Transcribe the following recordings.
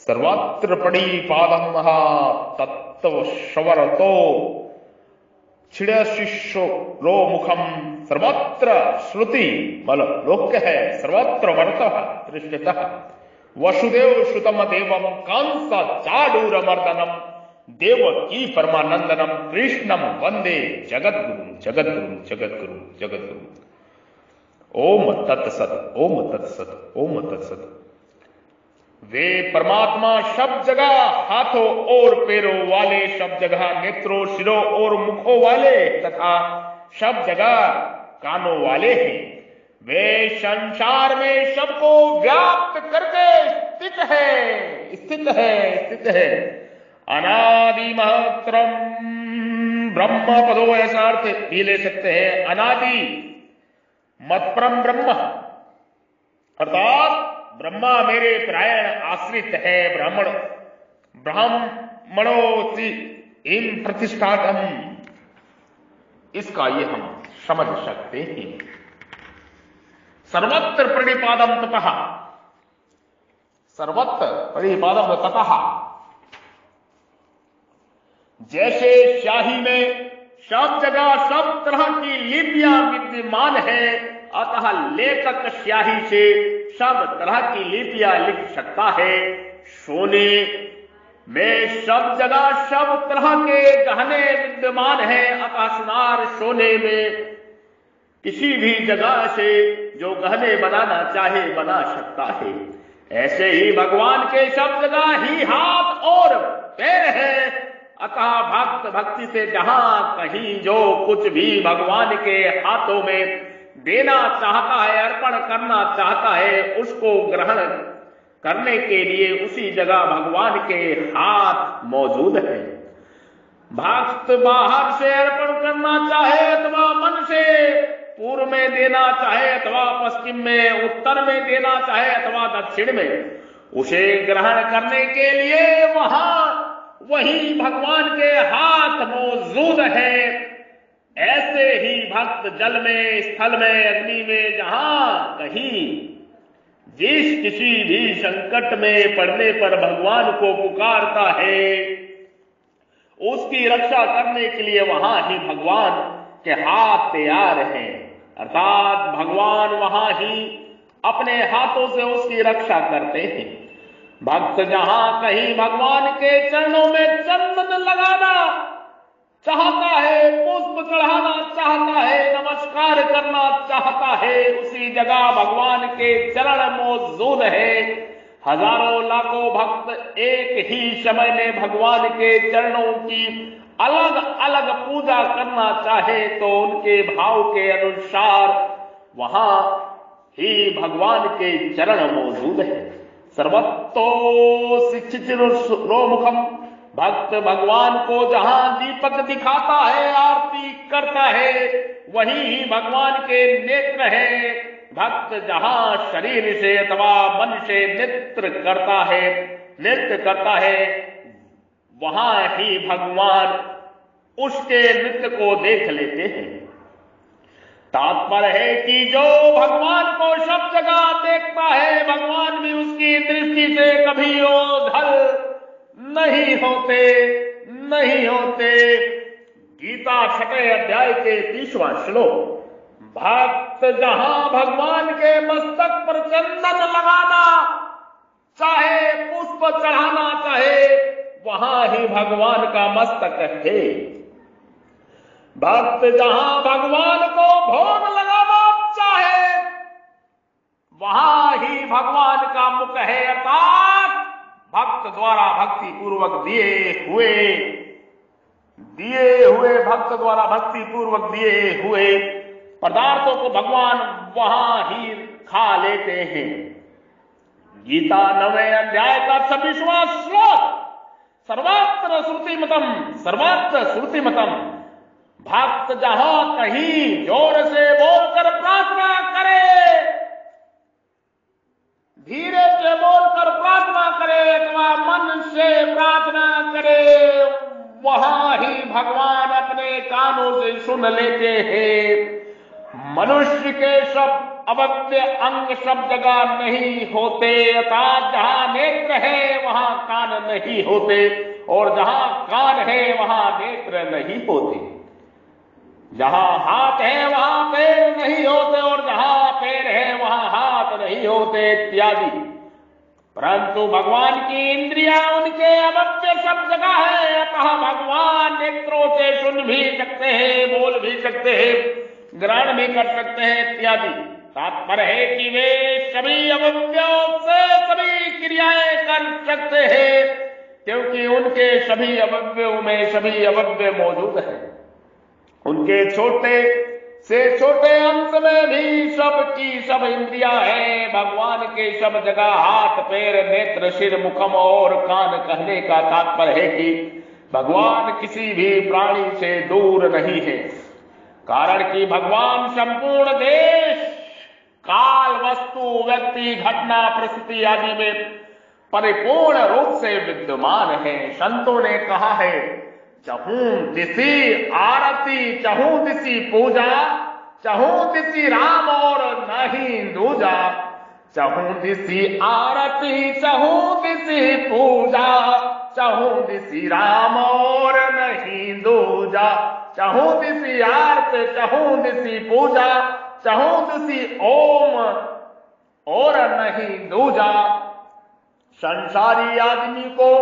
सर्वत्र प्रणिपादं महा तत्व शवरतो छिड़शिष्यो रो मुखम सर्वत्र श्रुति बल लोक्य है सर्वत्र वर्तः दृश्यतः वसुदेव श्रुतम देवम कंस चाडूर मर्दनम देवकी परमानंदनम कृष्णम वंदे जगद्गुरु जगद्गुरु जगद्गुरु जगद्गुरु। ओम तत्सत ओम तत्सत ओम तत्सत। वे परमात्मा सब जगह हाथों और पैरों वाले, सब जगह नेत्रों सिरों और मुखों वाले तथा सब जगह कानों वाले हैं। वे संसार में सबको व्याप्त करके स्थित है। अनादि महत्रम ब्रह्म पदो ऐसा अर्थ भी ले सकते हैं। अनादि मतप्रम ब्रह्म अर्थात ब्रह्मा मेरे प्रायण आश्रित है। ब्राह्मणोति इन प्रतिष्ठातम, इसका ये हम समझ सकते हैं। सर्वत्र प्रणिपादम ततः, सर्वत्र प्रणिपादम ततः, जैसे स्याही में सब जगह सब तरह की लिपियां विद्यमान है, अतः लेखक स्याही से सब तरह की लिपियां लिख सकता है। सोने में सब जगह सब तरह के गहने विद्यमान है, अतः सुनार सोने में किसी भी जगह से जो गहने बनाना चाहे बना सकता है। ऐसे ही भगवान के सब जगह ही हाथ और पैर है, अतः भक्त भक्ति से जहां कहीं जो कुछ भी भगवान के हाथों में देना चाहता है, अर्पण करना चाहता है, उसको ग्रहण करने के लिए उसी जगह भगवान के हाथ मौजूद है। भक्त बाहर से अर्पण करना चाहे अथवा मन से, पूर्व में देना चाहे अथवा पश्चिम में, उत्तर में देना चाहे अथवा दक्षिण में, उसे ग्रहण करने के लिए वहां वही भगवान के हाथ मौजूद है। ऐसे ही भक्त जल में, स्थल में, अग्नि में, जहां कहीं जिस किसी भी संकट में पड़ने पर भगवान को पुकारता है, उसकी रक्षा करने के लिए वहां ही भगवान के हाथ तैयार हैं। अर्थात भगवान वहां ही अपने हाथों से उसकी रक्षा करते हैं। भक्त जहां कहीं भगवान के चरणों में चंदन लगाना चाहता है, पुष्प चढ़ाना चाहता है, नमस्कार करना चाहता है, उसी जगह भगवान के चरण मौजूद है। हजारों लाखों भक्त एक ही समय में भगवान के चरणों की अलग अलग पूजा करना चाहे तो उनके भाव के अनुसार वहां ही भगवान के चरण मौजूद है। सर्वतो शिक्षित रोमुखम, भक्त भगवान को जहां दीपक दिखाता है, आरती करता है, वही ही भगवान के नेत्र है। भक्त जहां शरीर से अथवा मन से नृत्य करता है, वहां ही भगवान उसके नृत्य को देख लेते हैं। तात्पर्य है कि जो भगवान को सब जगह देखता है, भगवान भी उसकी दृष्टि से कभी ओझल नहीं होते। गीता 6वें अध्याय के 30वां श्लोक। भक्त जहां भगवान के मस्तक पर चंदन लगाना चाहे, पुष्प चढ़ाना चाहे, वहां ही भगवान का मस्तक है। भक्त जहां भगवान को भोग लगाना चाहे, वहां ही भगवान का मुख है। अर्थात भक्त द्वारा भक्ति पूर्वक भक्त द्वारा भक्ति पूर्वक दिए हुए पदार्थों को भगवान वहां ही खा लेते हैं। गीता 9वें अध्याय का 26वां श्लोक। सर्वत्र श्रुतिमतम, सर्वत्र श्रुतिमतम। भक्त जहां कहीं जोर से बोलकर प्रार्थना करे, धीरे से बोलकर प्रार्थना करे अथवा मन से प्रार्थना करे, वहां ही भगवान अपने कानों से सुन लेते हैं। मनुष्य के सब अवयव अंग सब जगह नहीं होते, अर्थात जहां नेत्र है वहां कान नहीं होते, और जहां कान है वहां नेत्र नहीं होते। जहां हाथ है वहां पैर नहीं होते, और जहां पैर है वहां हाथ नहीं होते इत्यादि। परंतु भगवान की इंद्रियां, उनके अवयव सब जगह है, अतः भगवान नेत्रों से सुन भी सकते हैं, बोल भी सकते हैं, ग्रहण भी कर सकते हैं इत्यादि। तात्पर्य है कि वे सभी अवयवों से सभी क्रियाएं कर सकते हैं, क्योंकि उनके सभी अवयवों में सभी अवयव मौजूद है। उनके छोटे से छोटे अंश में भी सब की सब इंद्रियां हैं। भगवान के सब जगह हाथ, पैर, नेत्र, सिर, मुखम और कान कहने का तात्पर्य है कि भगवान किसी भी प्राणी से दूर नहीं है, कारण कि भगवान संपूर्ण देश, काल, वस्तु, व्यक्ति, घटना, परिस्थिति आदि में परिपूर्ण रूप से विद्यमान है। संतों ने कहा है, चहूं दिसी आरती, चहूं दिसी पूजा, चहूं दिसी राम और नहीं दूजा। चहूं दिसी आरती, चहूं दिसी पूजा, चहूं दिसी राम और नहीं दूजा। चहूं दिसी आरती, चहूं दिसी पूजा, चहूं दिसी ओम और नहीं दूजा। संसारी आदमी को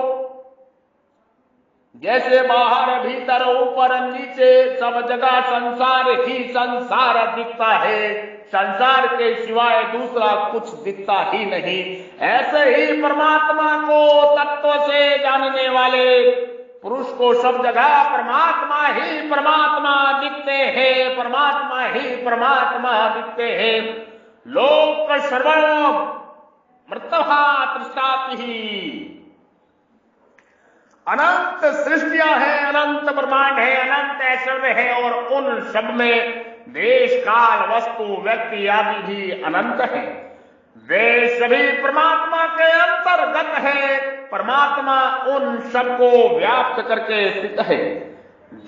जैसे बाहर भीतर ऊपर नीचे सब जगह संसार ही संसार दिखता है, संसार के सिवाय दूसरा कुछ दिखता ही नहीं, ऐसे ही परमात्मा को तत्व से जानने वाले पुरुष को सब जगह परमात्मा ही परमात्मा दिखते हैं, परमात्मा ही परमात्मा दिखते हैं। लोक सर्वम मृतभा तृष्णाति ही। अनंत सृष्टियां हैं, अनंत ब्रह्मांड है, अनंत ऐश्वर्य है, और उन सब में देश, काल, वस्तु, व्यक्ति आदि भी अनंत है। वे सभी परमात्मा के अंतर्गत है। परमात्मा उन सबको व्याप्त करके स्थित है।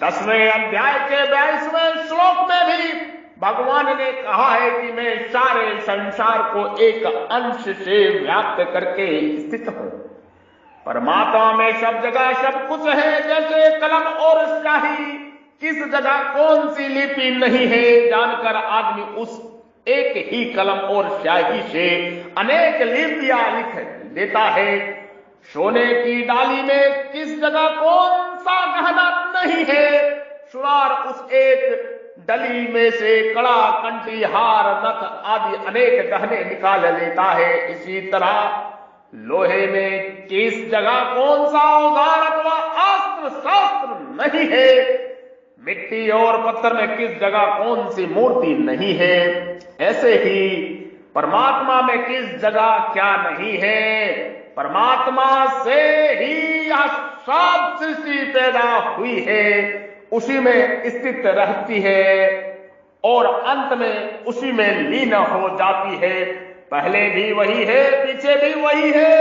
10वें अध्याय के 22वें श्लोक में भी भगवान ने कहा है कि मैं सारे संसार को एक अंश से व्याप्त करके स्थित हूं। परमात्मा में सब जगह सब कुछ है। जैसे कलम और स्याही, किस जगह कौन सी लिपि नहीं है जानकर आदमी उस एक ही कलम और स्याही से अनेक लिपियां लिख देता है। सोने की डाली में किस जगह कौन सा गहना नहीं है, सुनार उस एक डली में से कड़ा, कंठी, हार, नथ आदि अनेक गहने निकाल लेता है। इसी तरह लोहे में किस जगह कौन सा औजार अथवा अस्त्र शस्त्र नहीं है, मिट्टी और पत्थर में किस जगह कौन सी मूर्ति नहीं है, ऐसे ही परमात्मा में किस जगह क्या नहीं है। परमात्मा से ही यह सब सृष्टि पैदा हुई है, उसी में स्थित रहती है और अंत में उसी में लीन हो जाती है। पहले भी वही है, पीछे भी वही है,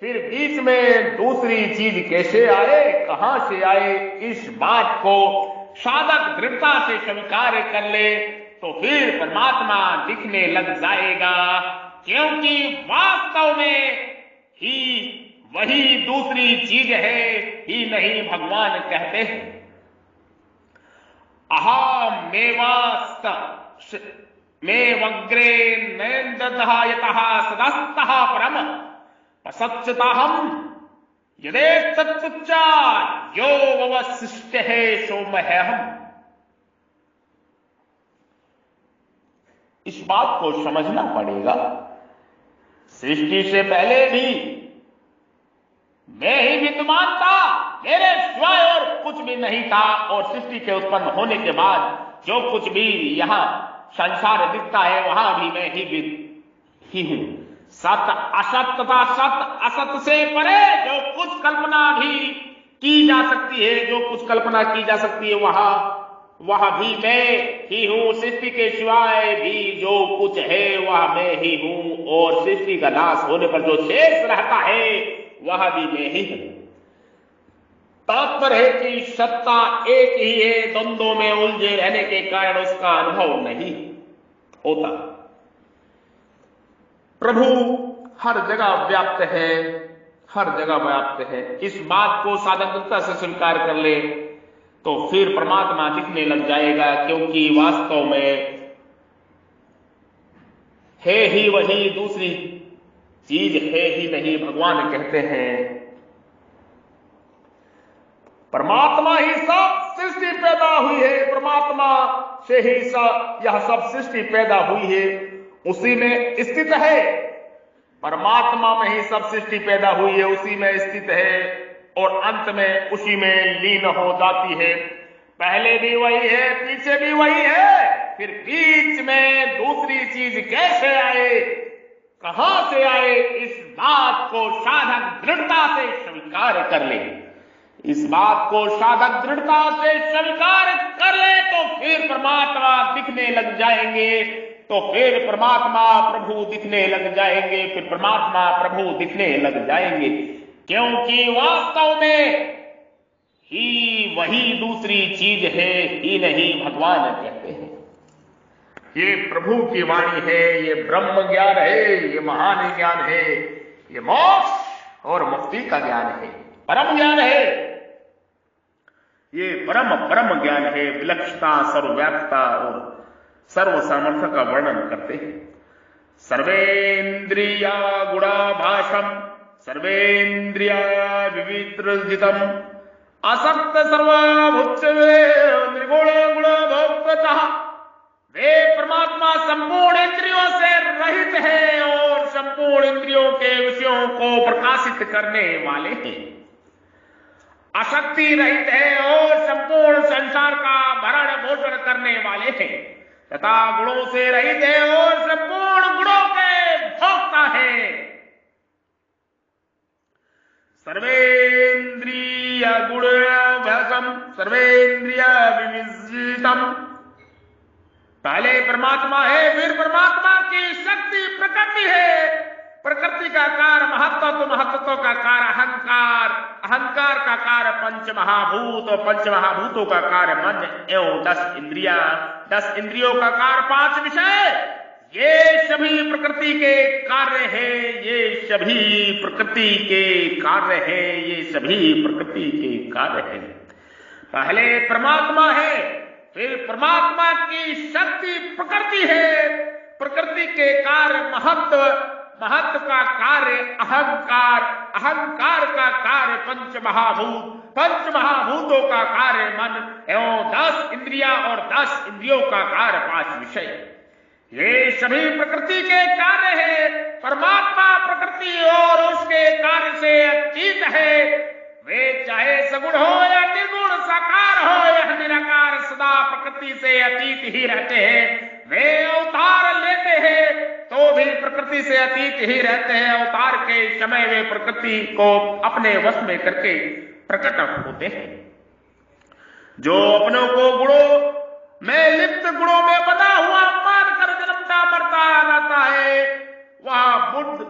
फिर बीच में दूसरी चीज कैसे आए, कहां से आए, इस बात को साधक दृढ़ता से स्वीकार कर ले तो फिर परमात्मा दिखने लग जाएगा, क्योंकि वास्तव में ही वही दूसरी चीज है ही नहीं भगवान कहते हैं। अहमेवास्त मेवग्रे नैन्द्रतः यतः सदस्तः परम पसच्यताहम यदेतच्चा यो ववशिष्ट है सो मह्यहम्। इस बात को समझना पड़ेगा। सृष्टि से पहले भी मैं ही विद्यमान था, मेरे सिवाय और कुछ भी नहीं था, और सृष्टि के उत्पन्न होने के बाद जो कुछ भी यहां संसार दिखता है वहां भी मैं ही हूं। सत असत तथा सत असत से परे जो कुछ कल्पना भी की जा सकती है, जो कुछ कल्पना की जा सकती है वह भी मैं ही हूं। सृष्टि के सिवाय भी जो कुछ है वह मैं ही हूं, और सृष्टि का नाश होने पर जो शेष रहता है वह भी मैं ही हूं। तात्पर्य है कि सत्ता एक ही है, द्वंद्वों में उलझे रहने के कारण उसका अनुभव नहीं होता। प्रभु हर जगह व्याप्त है, हर जगह व्याप्त है। इस बात को साधकता से स्वीकार कर ले तो फिर परमात्मा दिखने लग जाएगा, क्योंकि वास्तव में है ही वही, दूसरी चीज है ही नहीं। भगवान कहते हैं परमात्मा ही सब सृष्टि पैदा हुई है, परमात्मा से ही यह सब सृष्टि पैदा हुई है, उसी में स्थित है। परमात्मा में ही सब सृष्टि पैदा हुई है, उसी में स्थित है और अंत में उसी में लीन हो जाती है। पहले भी वही है, पीछे भी वही है, फिर बीच में दूसरी चीज कैसे आए, कहां से आए, इस बात को साधक दृढ़ता से स्वीकार कर ले। इस बात को साधक दृढ़ता से स्वीकार कर ले तो फिर परमात्मा दिखने लग जाएंगे, तो फिर परमात्मा प्रभु दिखने लग जाएंगे, फिर परमात्मा प्रभु दिखने लग जाएंगे, क्योंकि वास्तव में ही वही दूसरी चीज है ही नहीं। भगवान कहते हैं ये प्रभु की वाणी है, ये ब्रह्म ज्ञान है, ये महान ज्ञान है, ये मोक्ष और मुक्ति का ज्ञान है, परम ज्ञान है, ये परम ज्ञान है। विलक्षणता, सर्वव्यापकता और सर्व सामर्थ्य का वर्णन करते हैं। सर्वेन्द्रिया गुणाभासम सर्वेन्द्रिया विवित्रजितम असक्त सर्वभूत निर्गुण गुण भोक्तः। वे परमात्मा संपूर्ण इंद्रियों से रहित है और संपूर्ण इंद्रियों के विषयों को प्रकाशित करने वाले हैं। आसक्ति रहित है और संपूर्ण संसार का भरण पोषण करने वाले हैं, तथा गुणों से रहित है और संपूर्ण गुणों के भोक्ता है। सर्वेन्द्रिय गुण भसम सर्वेन्द्रिय विविजितम। पहले परमात्मा है, फिर परमात्मा की शक्ति प्रकृति है। प्रकृति का कार्य महत्व, महत्व का कार्य अहंकार, अहंकार का कार्य पंच महाभूत, पंच महाभूतों का कार्य मन एवं 10 इंद्रिया, 10 इंद्रियों का कार्य 5 विषय। ये सभी प्रकृति के कार्य है, ये सभी प्रकृति के कार्य है, ये सभी प्रकृति के कार्य है। पहले परमात्मा है, फिर परमात्मा की शक्ति प्रकृति है। प्रकृति के कार्य महत्व, महत्व का कार्य अहंकार, अहंकार का कार्य पंच महाभूत, पंच महाभूतों का कार्य मन एवं 10 इंद्रिया और 10 इंद्रियों का कार्य 5 विषय। ये सभी प्रकृति के कार्य है। परमात्मा प्रकृति और उसके कार्य से अतीत है। वे चाहे सगुण हो या निर्गुण, साकार हो या निराकार, सदा प्रकृति से अतीत ही रहते हैं। वे अवतार लेते हैं तो भी प्रकृति से अतीत ही रहते हैं। अवतार के समय वे प्रकृति को अपने वश में करके प्रकट होते हैं। जो अपनों को गुणों में लिप्त, गुणों में बना हुआ मानकर जन्मता मरता रहता है, वह बुद्ध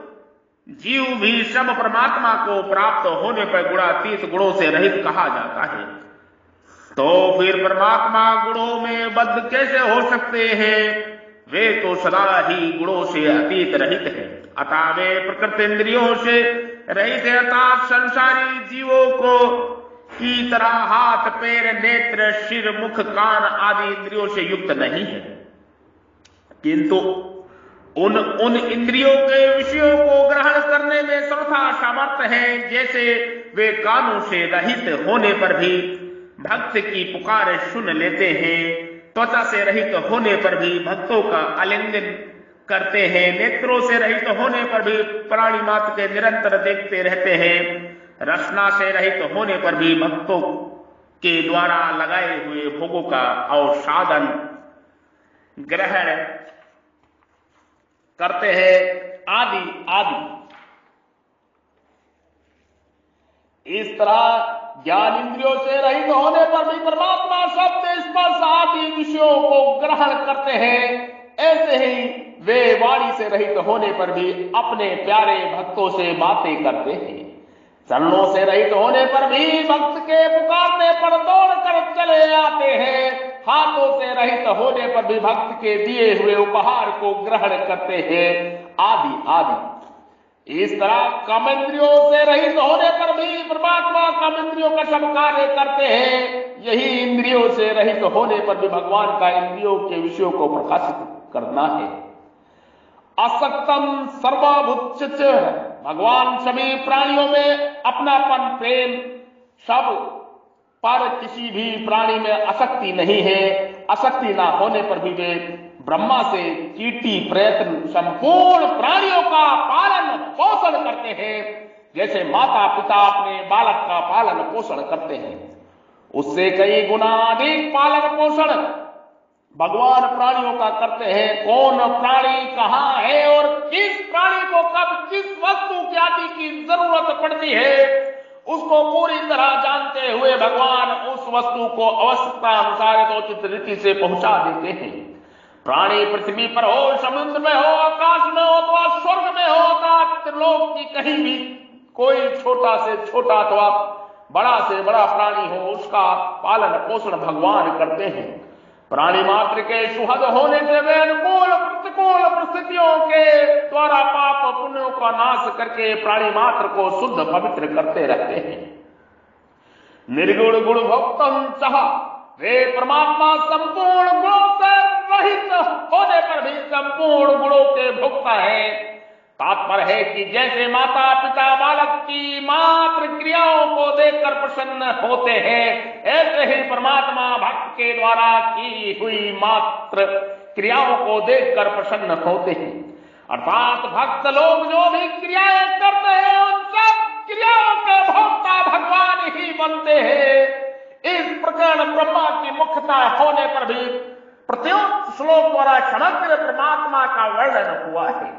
जीव भी सब परमात्मा को प्राप्त होने पर गुणातीत, गुणों से रहित कहा जाता है। तो फिर परमात्मा गुणों में बद्ध कैसे हो सकते हैं? वे तो सदा ही गुणों से अतीत रहित है। अतः वे प्रकृति इंद्रियों से रहित है, अर्थात संसारी जीवों को की तरह हाथ, पैर, नेत्र, सिर, मुख, कान आदि इंद्रियों से युक्त नहीं है, किंतु उन इंद्रियों के विषयों को ग्रहण करने में सर्वथा सामर्थ्य है। जैसे वे कानों से रहित होने पर भी भक्त की पुकार सुन लेते हैं, त्वचा से रहित होने पर भी भक्तों का आलिंगन करते हैं, नेत्रों से रहित होने पर भी प्राणी मात्र के निरंतर देखते रहते हैं, रसना से रहित होने पर भी भक्तों के द्वारा लगाए हुए भोगों का अवसादन ग्रहण करते हैं, आदि आदि। इस तरह ज्ञान इंद्रियों से रहित होने पर भी परमात्मा शब्द स्पर्श आदि विषयों को ग्रहण करते हैं। ऐसे ही वे वाणी से रहित होने पर भी अपने प्यारे भक्तों से बातें करते हैं। चरणों से रहित होने पर भी भक्त के पुकारने पर दौड़कर चले आते हैं। हाथों से रहित होने पर भी भक्त के दिए हुए उपहार को ग्रहण करते हैं, आदि आदि। इस तरह कर्मेंद्रियों से रहित होने पर भी परमात्मा कर्मेंद्रियों का सब कार्य करते हैं। यही इंद्रियों से रहित होने पर भी भगवान का इंद्रियों के विषयों को प्रकाशित करना है। असक्तम सर्वभूत, भगवान सभी प्राणियों में अपनापन प्रेम, सब पर किसी भी प्राणी में आसक्ति नहीं है। आसक्ति ना होने पर भी वे ब्रह्मा से चीटी प्रयत्न संपूर्ण प्राणियों का पालन पोषण करते हैं। जैसे माता पिता अपने बालक का पालन पोषण करते हैं, उससे कई गुना अधिक पालन पोषण भगवान प्राणियों का करते हैं। कौन प्राणी कहां है और किस प्राणी को कब किस वस्तु की आदि की जरूरत पड़ती है, उसको पूरी तरह जानते हुए भगवान उस वस्तु को आवश्यकता अनुसार उचित रीति से पहुंचा देते हैं। प्राणी पृथ्वी पर हो, समुद्र में हो, आकाश में हो अथवा स्वर्ग में हो अथवा त्रिलोक की कहीं भी कोई छोटा से छोटा अथवा बड़ा से बड़ा प्राणी हो, उसका पालन पोषण भगवान करते हैं। प्राणी मात्र के सुहद होने से वे अनुकूल प्रतिकूल परिस्थितियों के द्वारा पाप पुण्यों का नाश करके प्राणी मात्र को शुद्ध पवित्र करते रहते हैं। निर्गुण गुण भक्तम सह, वे परमात्मा संपूर्ण गुणों से रहित होने पर भी संपूर्ण गुणों के भोक्ता है। तात्पर्य है कि जैसे माता पिता बालक की मात्र क्रियाओं को देखकर प्रसन्न होते हैं, ऐसे ही परमात्मा भक्त के द्वारा की हुई मात्र क्रियाओं को देखकर प्रसन्न होते हैं। अर्थात भक्त लोग जो भी क्रियाएं करते हैं उन सब क्रियाओं के भोक्ता भगवान ही बनते हैं। इस प्रकार ब्रह्मा की मुख्यता होने पर भी प्रत्युक्त श्लोक द्वारा समग्र परमात्मा का वर्णन हुआ है।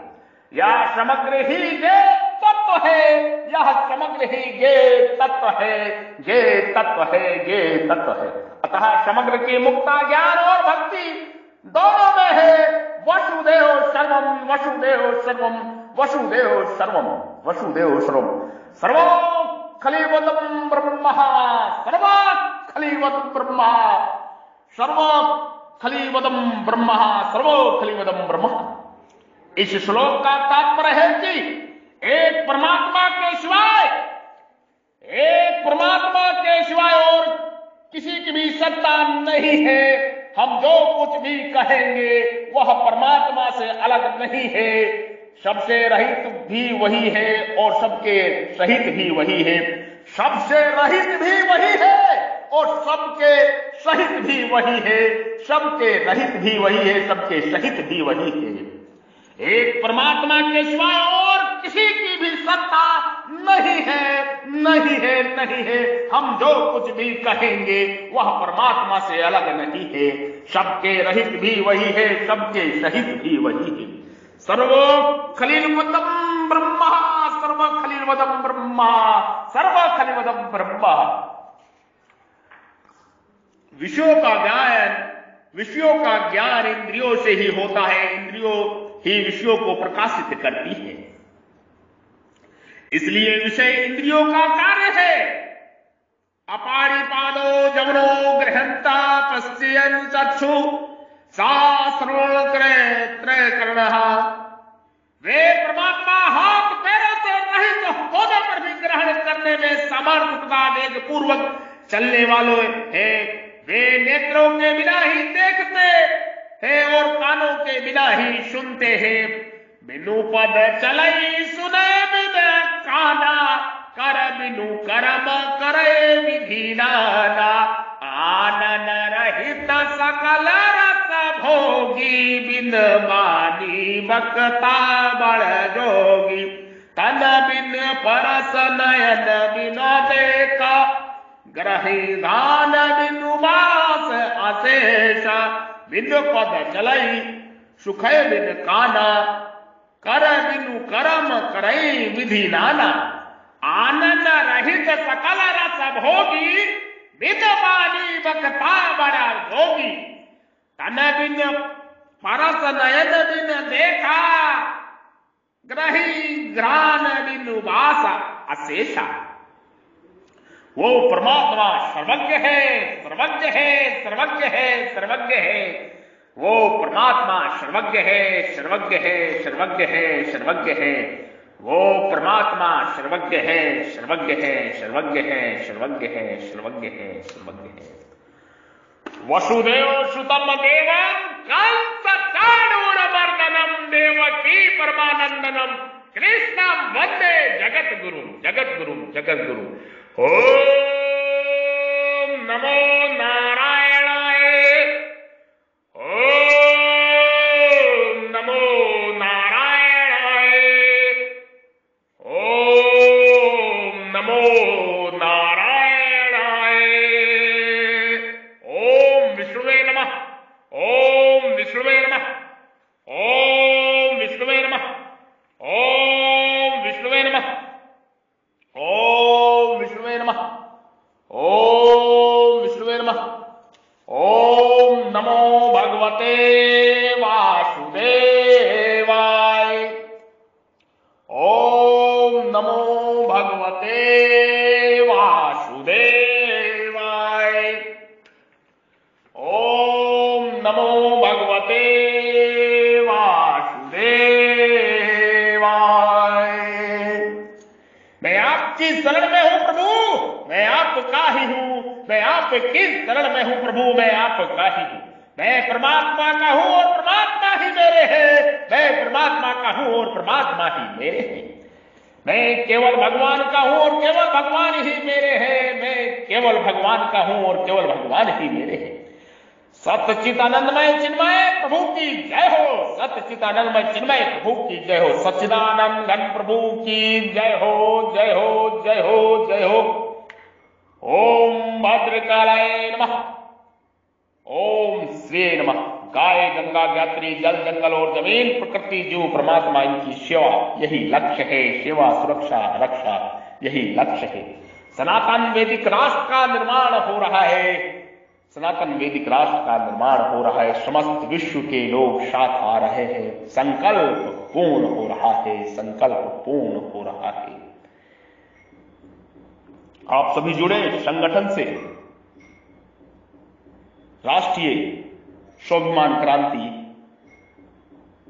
यह समग्र ही गे तत्व है, यह समग्र ही गे तत्व है, गे तत्व है, गे तत्व है। अतः समग्र की मुक्ता ज्ञान और भक्ति दोनों में है। वसुदेव सर्वम, वसुदेव सर्वम, वसुदेव सर्वम, वसुदेव सर्वम, सर्वो खलीवतम ब्रह्म, सर्व खलीवतम ब्रह्म, सर्व खलीवतम ब्रह्म, सर्वो खलीवतम ब्रह्म। इस श्लोक का तात्पर्य है कि एक परमात्मा के सिवाय और किसी की भी सत्ता नहीं है। हम जो कुछ भी कहेंगे वह परमात्मा से अलग नहीं है। सबसे रहित भी वही है और सबके सहित भी वही है। सबसे रहित भी वही है और सबके सहित भी वही है। सबके रहित भी वही है, सबके सहित भी वही है। एक परमात्मा के सिवाय और किसी की भी सत्ता नहीं है, नहीं है, नहीं है। हम जो कुछ भी कहेंगे वह परमात्मा से अलग नहीं है। सबके रहित भी वही है, सबके सहित भी वही है। सर्व खलीलवदम ब्रह्मा, सर्व खलीलवदम ब्रह्मा, सर्व खलीलवदम ब्रह्मा। विषयों का ज्ञान इंद्रियों से ही होता है। इंद्रियों ही विषयों को प्रकाशित करती है, इसलिए विषय इंद्रियों का कार्य है। अपाणिपादो जवनो गृहंता पश्यन् चक्षु सा श्रवण करे त्रय करणः। वे परमात्मा हाथ पैरों से रहित होने पर भी ग्रहण करने में समर्थ तथा वेग पूर्वक चलने वालों है। वे नेत्रों के बिना ही देखते हैं और कानों के बिना ही सुनते हैं। बिनु पद चलई सुने बिन काना, कर बिनु कर्म करे विधि नाना। आनन रहित सकल रस भोगी, बिन मानी बक्ता बड़ जोगी। तन बिन परस नयन बिना देखा, ग्रही दान बिनु मास अशेषा। बिन पद चलई सुखय बिन काना, कर बिनु करम करई विधि नाना, आनंद रहित सकल रस भोगी, बिद पानी बकता बड़ा जोगी। तन बिन परस नयन बिन देखा, ग्रही ग्रान बिनु वासा अशेषा। वो परमात्मा सर्वज्ञ है, सर्वज्ञ है, सर्वज्ञ है, सर्वज्ञ है। वो परमात्मा सर्वज्ञ है, सर्वज्ञ है, सर्वज्ञ है, सर्वज्ञ है। वो परमात्मा सर्वज्ञ है, सर्वज्ञ है, सर्वज्ञ है, सर्वज्ञ है, सर्वज्ञ है, सर्वज्ञ है। वसुदेव सुतम देवम कंस चाणूरमर्दनम देवकी परमानंदनम कृष्णम वंदे जगत गुरु, जगत गुरु, जगत गुरु। ओम नमो नारायणाय, ओम नमो नारायणाय, ओम नमो नारायणाय। ओम विष्णुवे नमः, ओम विष्णुवे नमः, ओम विष्णुवे नमः, ओम विष्णुवे नमः, ओम विष्णुवे नमः, ओम विष्णुवे नमः। ओम नमो भगवते वासुदेवाय, ओम नमो भगवते वासुदेवाय, ओम नमो भगवते वासुदेवाय। मैं आपकी शरण में हूं प्रभु, मैं आपका ही हूं, मैं आपकी शरण में हूं प्रभु, मैं आपका ही हूं। मैं परमात्मा का हूं और परमात्मा ही मेरे है, मैं परमात्मा का हूं और परमात्मा ही मेरे है। मैं केवल भगवान का हूं और केवल भगवान ही मेरे है, मैं केवल भगवान का हूं और केवल भगवान ही मेरे है। सच्चिदानंदमय चिन्मय प्रभु की जय हो, सच्चिदानंदमय चिन्मय प्रभु की जय हो, सच्चिदानंद घन प्रभु की जय हो, जय हो, जय हो, जय हो। ओम भद्रकालाय नमः, ओम श्री नमः। गाय गंगा ज्ञात्री जल जंगल और जमीन प्रकृति जीव परमात्मा इनकी सेवा, यही लक्ष्य है। सेवा सुरक्षा रक्षा यही लक्ष्य है। सनातन वैदिक राष्ट्र का निर्माण हो रहा है, सनातन वैदिक राष्ट्र का निर्माण हो रहा है। समस्त विश्व के लोग साथ आ रहे हैं। संकल्प पूर्ण हो रहा है, संकल्प पूर्ण हो रहा है। आप सभी जुड़े संगठन से। राष्ट्रीय स्वाभिमान क्रांति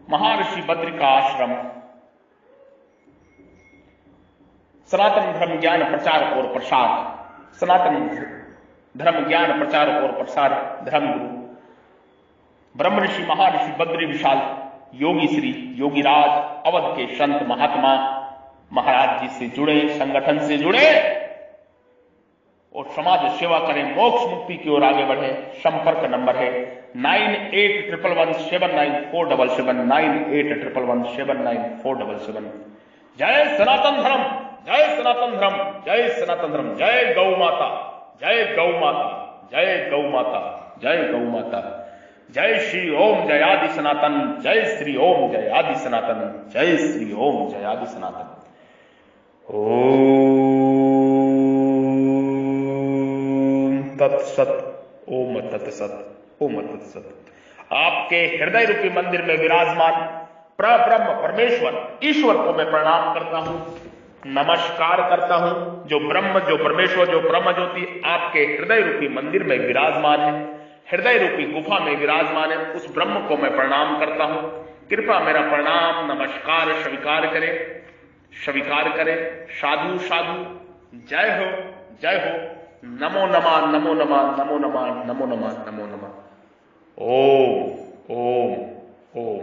महर्षि बद्रिका आश्रम सनातन धर्म ज्ञान प्रचार और प्रसार, सनातन धर्म ज्ञान प्रचार और प्रसार धर्मगुरु ब्रह्म ऋषि महर्षि बद्री विशाल योगी श्री योगीराज अवध के संत महात्मा महाराज जी से जुड़े, संगठन से जुड़े और समाज सेवा करें, मोक्ष मुक्ति की ओर आगे बढ़े। संपर्क नंबर है 9811179477, 9811179477। जय सनातन धर्म, जय सनातन धर्म, जय सनातन धर्म। जय गौ माता, जय गौ माता, जय गौ माता, जय गौ माता। जय श्री ओम जय आदि सनातन, जय श्री ओम जय आदि सनातन, जय श्री ओम जय आदि सनातन। ओम तत्सत, ओम तत्सत, ओम तत्सत। आपके हृदय रूपी मंदिर में विराजमान परब्रह्म परमेश्वर ईश्वर को मैं प्रणाम करता हूं, नमस्कार करता हूं। जो ब्रह्म, जो परमेश्वर, जो ब्रह्म ज्योति आपके हृदय रूपी मंदिर में विराजमान है, हृदय रूपी गुफा में विराजमान है, उस ब्रह्म को मैं प्रणाम करता हूं। कृपया मेरा प्रणाम नमस्कार स्वीकार करें, स्वीकार करें। साधु साधु, जय हो, जय हो। नमो नमः, नमो नमः, नमो नमः, नमो नमः, नमो नमः। ओम ओम ओम।